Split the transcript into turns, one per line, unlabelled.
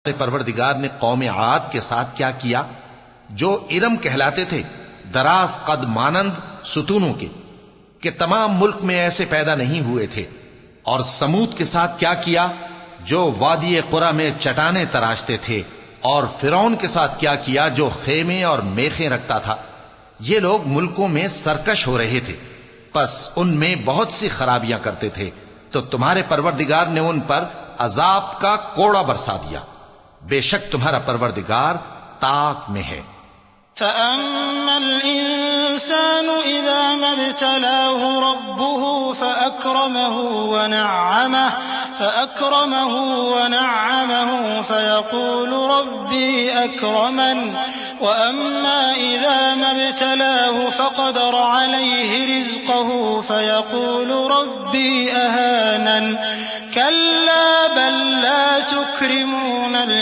پروردگار نے قوم عاد کے ساتھ کیا کیا جو ارم کہلاتے تھے، دراز قد مانند ستونوں کے، کہ تمام ملک میں ایسے پیدا نہیں ہوئے تھے، اور سمود کے ساتھ کیا کیا جو وادی قرا میں چٹانیں تراشتے تھے، اور فرعون کے ساتھ کیا کیا جو خیمے اور میخیں رکھتا تھا۔ یہ لوگ ملکوں میں سرکش ہو رہے تھے، پس ان میں بہت سی خرابیاں کرتے تھے، تو تمہارے پروردگار نے ان پر عذاب کا کوڑا برسا دیا۔ بے شک تمہارا پروردگار طاق میں ہے۔
فَأَمَّا الْإِنسَانُ إِذَا مَا ابْتَلَاهُ رَبُّهُ فَأَكْرَمَهُ وَنَعَّمَهُ فَيَقُولُ رَبِّي أَكْرَمَنِ وَأَمَّا إِذَا مَا ابْتَلَاهُ فَقَدَرَ عَلَيْهِ رِزْقَهُ فَيَقُولُ رَبِّي أَهَانَنِ كَلَّا بَل لَّا تُكْرِمُونَ